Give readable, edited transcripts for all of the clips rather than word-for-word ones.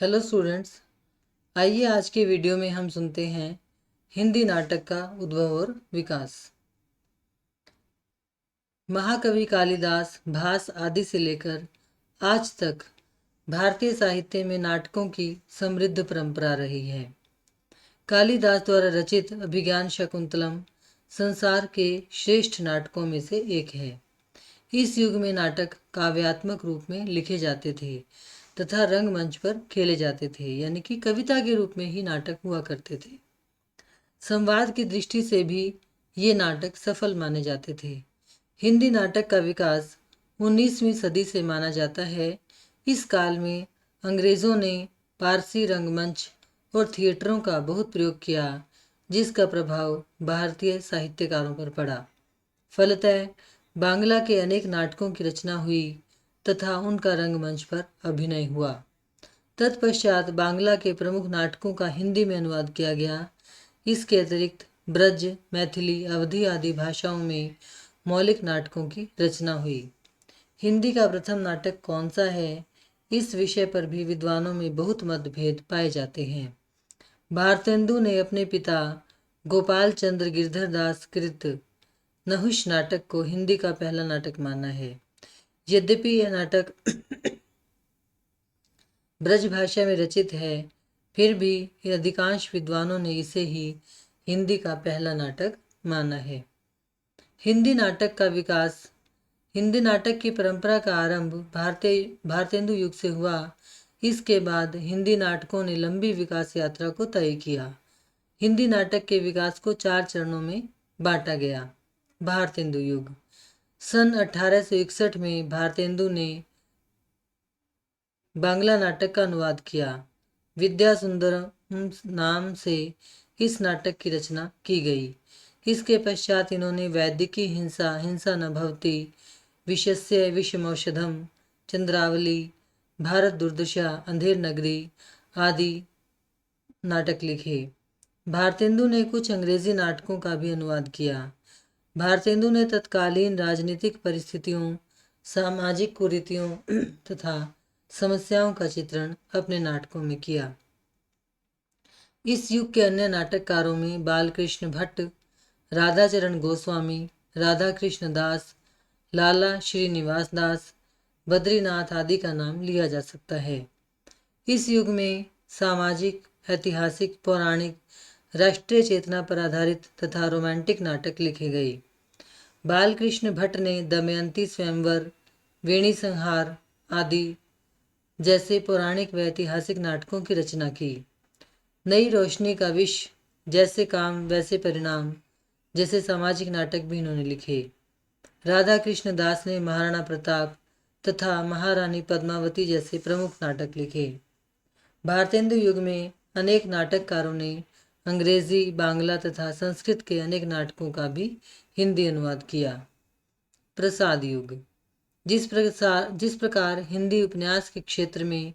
Hello students. आइए आज के वीडियो में हम सुनते हैं हिंदी नाटक का उद्भव और विकास। महाकवि कालिदास, भास आदि से लेकर आज तक भारतीय साहित्य में नाटकों की समृद्ध परंपरा रही है। कालिदास द्वारा रचित अभिज्ञान शाकुंतलम संसार के श्रेष्ठ नाटकों में से एक है। इस युग में नाटक काव्यात्मक रूप में लिखे जाते थे तथा रंगमंच पर खेले जाते थे, यानी कि कविता के रूप में ही नाटक हुआ करते थे। संवाद की दृष्टि से भी ये नाटक सफल माने जाते थे। हिंदी नाटक का विकास 19वीं सदी से माना जाता है। इस काल में अंग्रेज़ों ने पारसी रंगमंच और थिएटरों का बहुत प्रयोग किया, जिसका प्रभाव भारतीय साहित्यकारों पर पड़ा। फलतः बांग्ला के अनेक नाटकों की रचना हुई तथा उनका रंगमंच पर अभिनय हुआ। तत्पश्चात बांग्ला के प्रमुख नाटकों का हिंदी में अनुवाद किया गया। इसके अतिरिक्त ब्रज, मैथिली, अवधी आदि भाषाओं में मौलिक नाटकों की रचना हुई। हिंदी का प्रथम नाटक कौन सा है, इस विषय पर भी विद्वानों में बहुत मतभेद पाए जाते हैं। भारतेंदु ने अपने पिता गोपाल चंद्र गिरधर दास कृत नहुष नाटक को हिंदी का पहला नाटक माना है। यद्यपि यह नाटक ब्रज भाषा में रचित है, फिर भी अधिकांश विद्वानों ने इसे ही हिंदी का पहला नाटक माना है। हिंदी नाटक का विकास। हिंदी नाटक की परंपरा का आरंभ भारतेंदु युग से हुआ। इसके बाद हिंदी नाटकों ने लंबी विकास यात्रा को तय किया। हिंदी नाटक के विकास को 4 चरणों में बांटा गया। भारतेंदु युग। सन 1861 में भारतेंदु ने बांग्ला नाटक का अनुवाद किया। विद्या सुंदरम नाम से इस नाटक की रचना की गई। इसके पश्चात इन्होंने वैदिकी हिंसा, हिंसा न भवति, विषस्य विषमौषधम, चंद्रावली, भारत दुर्दशा, अंधेर नगरी आदि नाटक लिखे। भारतेंदु ने कुछ अंग्रेजी नाटकों का भी अनुवाद किया। भारतेंदु ने तत्कालीन राजनीतिक परिस्थितियों, सामाजिक कुरीतियों तथा समस्याओं का चित्रण अपने नाटकों में किया। इस युग के अन्य नाटककारों में बालकृष्ण भट्ट, राधाचरण गोस्वामी, राधा कृष्ण दास, लाला श्रीनिवास दास, बद्रीनाथ आदि का नाम लिया जा सकता है। इस युग में सामाजिक, ऐतिहासिक, पौराणिक, राष्ट्रीय चेतना पर आधारित तथा रोमांटिक नाटक लिखे गए। बालकृष्ण भट्ट ने दमयंती स्वयंवर, वेणी संहार आदि जैसे पौराणिक व ऐतिहासिक नाटकों की रचना की। नई रोशनी का विष, जैसे काम वैसे परिणाम जैसे सामाजिक नाटक भी इन्होंने लिखे। राधा कृष्ण दास ने महाराणा प्रताप तथा महारानी पद्मावती जैसे प्रमुख नाटक लिखे। भारतेंदु युग में अनेक नाटककारों ने अंग्रेजी, बांग्ला तथा संस्कृत के अनेक नाटकों का भी हिंदी अनुवाद किया। प्रसाद युग। जिस प्रकार हिंदी उपन्यास के क्षेत्र में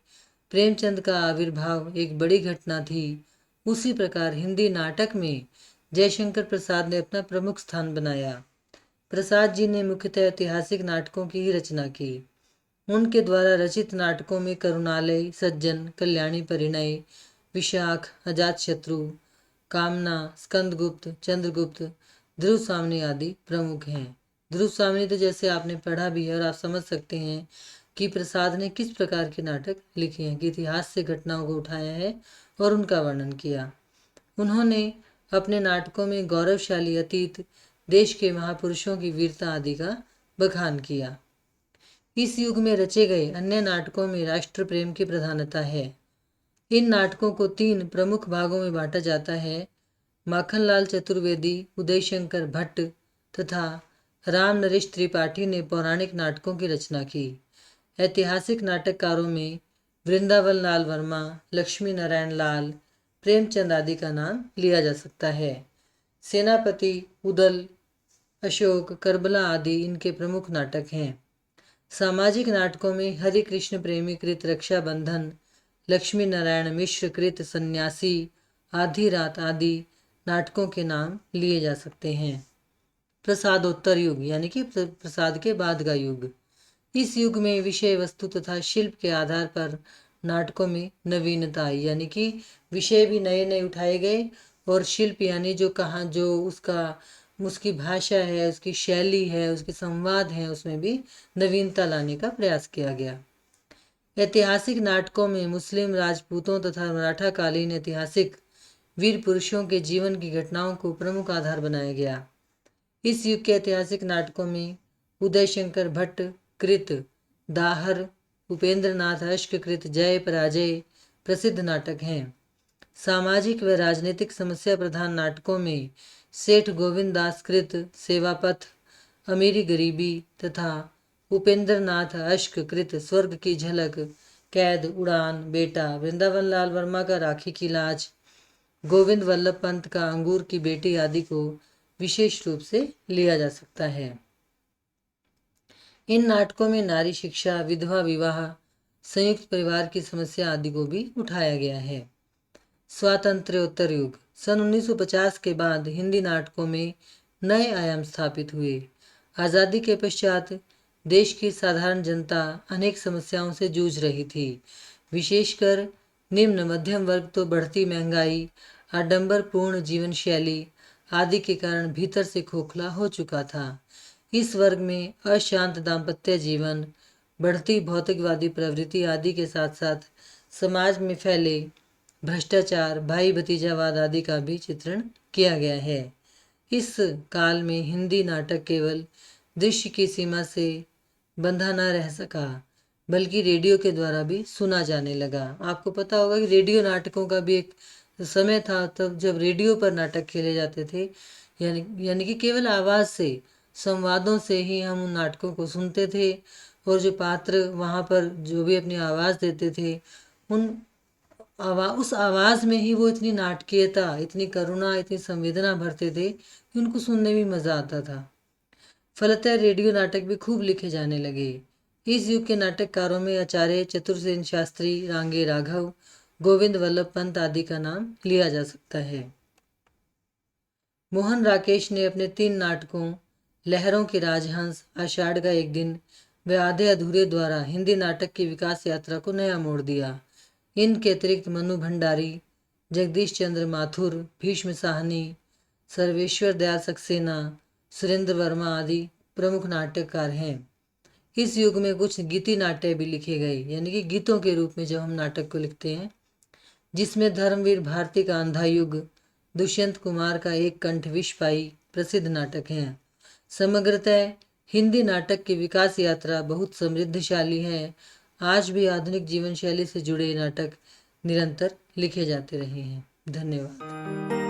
प्रेमचंद का आविर्भाव एक बड़ी घटना थी, उसी प्रकार हिंदी नाटक में जयशंकर प्रसाद ने अपना प्रमुख स्थान बनाया। प्रसाद जी ने मुख्यतः ऐतिहासिक नाटकों की ही रचना की। उनके द्वारा रचित नाटकों में करुणालय, सज्जन, कल्याणी परिणय, विशाख, अजातशत्रु, कामना, स्कंदगुप्त, चंद्रगुप्त, ध्रुव स्वामिनी आदि प्रमुख हैं। ध्रुव स्वामिनी तो जैसे आपने पढ़ा भी है और आप समझ सकते हैं कि प्रसाद ने किस प्रकार के नाटक लिखे हैं, कि इतिहास से घटनाओं को उठाया है और उनका वर्णन किया। उन्होंने अपने नाटकों में गौरवशाली अतीत, देश के महापुरुषों की वीरता आदि का बखान किया। इस युग में रचे गए अन्य नाटकों में राष्ट्र प्रेम की प्रधानता है। इन नाटकों को 3 प्रमुख भागों में बांटा जाता है। माखनलाल चतुर्वेदी, उदय शंकर भट्ट तथा राम नरेश त्रिपाठी ने पौराणिक नाटकों की रचना की। ऐतिहासिक नाटककारों में वृंदावन लाल वर्मा, लक्ष्मी नारायण लाल, प्रेमचंद आदि का नाम लिया जा सकता है। सेनापति, उदल, अशोक, करबला आदि इनके प्रमुख नाटक हैं। सामाजिक नाटकों में हरि कृष्ण प्रेमी कृत रक्षाबंधन, लक्ष्मी नारायण मिश्र कृत सन्यासी, आधी रात आदि नाटकों के नाम लिए जा सकते हैं। प्रसादोत्तर युग, यानी कि प्रसाद के बाद का युग। इस युग में विषय वस्तु तथा शिल्प के आधार पर नाटकों में नवीनता आई, यानी कि विषय भी नए नए उठाए गए और शिल्प यानी जो कहाँ जो उसकी भाषा है, उसकी शैली है, उसके संवाद हैं, उसमें भी नवीनता लाने का प्रयास किया गया। ऐतिहासिक नाटकों में मुस्लिम राजपूतों तथा मराठा कालीन ऐतिहासिक वीर पुरुषों के जीवन की घटनाओं को प्रमुख आधार बनाया गया। इस युग के ऐतिहासिक नाटकों में उदय शंकर भट्ट कृत दाहर, उपेंद्र नाथ अश्क कृत जय पराजय प्रसिद्ध नाटक हैं। सामाजिक व राजनीतिक समस्या प्रधान नाटकों में सेठ गोविंद दास कृत सेवापथ, अमीरी गरीबी तथा उपेंद्र नाथ अश्क कृत स्वर्ग की झलक, कैद, उड़ान, बेटा, वृंदावन लाल वर्मा का राखी की लाज, गोविंद वल्लभ पंत का अंगूर की बेटी आदि को विशेष रूप से लिया जा सकता है। इन नाटकों में नारी शिक्षा, विधवा विवाह, संयुक्त परिवार की समस्या आदि को भी उठाया गया है। स्वातंत्र्योत्तर युग सन 1950 के बाद हिंदी नाटकों में नए आयाम स्थापित हुए। आज़ादी के पश्चात देश की साधारण जनता अनेक समस्याओं से जूझ रही थी। विशेषकर निम्न मध्यम वर्ग तो बढ़ती महंगाई, आडंबरपूर्ण जीवन शैली आदि के कारण भीतर से खोखला हो चुका था। इस वर्ग में अशांत दाम्पत्य जीवन, बढ़ती भौतिकवादी प्रवृत्ति आदि के साथ साथ समाज में फैले भ्रष्टाचार, भाई भतीजावाद आदि का भी चित्रण किया गया है। इस काल में हिंदी नाटक केवल दृश्य की सीमा से बंधा न रह सका, बल्कि रेडियो के द्वारा भी सुना जाने लगा। आपको पता होगा कि रेडियो नाटकों का भी एक समय था, तब जब रेडियो पर नाटक खेले जाते थे, यानी कि केवल आवाज़ से, संवादों से ही हम उन नाटकों को सुनते थे और जो पात्र वहाँ पर जो भी अपनी आवाज़ देते थे, उस आवाज़ में ही वो इतनी नाटकीयता, इतनी करुणा, इतनी संवेदना भरते थे कि उनको सुनने में मज़ा आता था। फलतः रेडियो नाटक भी खूब लिखे जाने लगे। इस युग के नाटककारों में आचार्य चतुरसेन शास्त्री, रांगे राघव, गोविंद वल्लभ पंत आदि का नाम लिया जा सकता है। मोहन राकेश ने अपने 3 नाटकों लहरों के राजहंस, आषाढ़ का एक दिन व आधे अधूरे द्वारा हिंदी नाटक की विकास यात्रा को नया मोड़ दिया। इनके अतिरिक्त मनु भंडारी, जगदीश चंद्र माथुर, भीष्म साहनी, सर्वेश्वर दयाल सक्सेना, सुरेंद्र वर्मा आदि प्रमुख नाटककार हैं। इस युग में कुछ गीति नाट्य भी लिखे गए, यानी कि गीतों के रूप में जब हम नाटक को लिखते हैं, जिसमें धर्मवीर भारती का अंधा युग, दुष्यंत कुमार का एक कंठ विष पाई प्रसिद्ध नाटक हैं। समग्रतः हिंदी नाटक की विकास यात्रा बहुत समृद्धशाली है। आज भी आधुनिक जीवन शैली से जुड़े नाटक निरंतर लिखे जाते रहे हैं। धन्यवाद।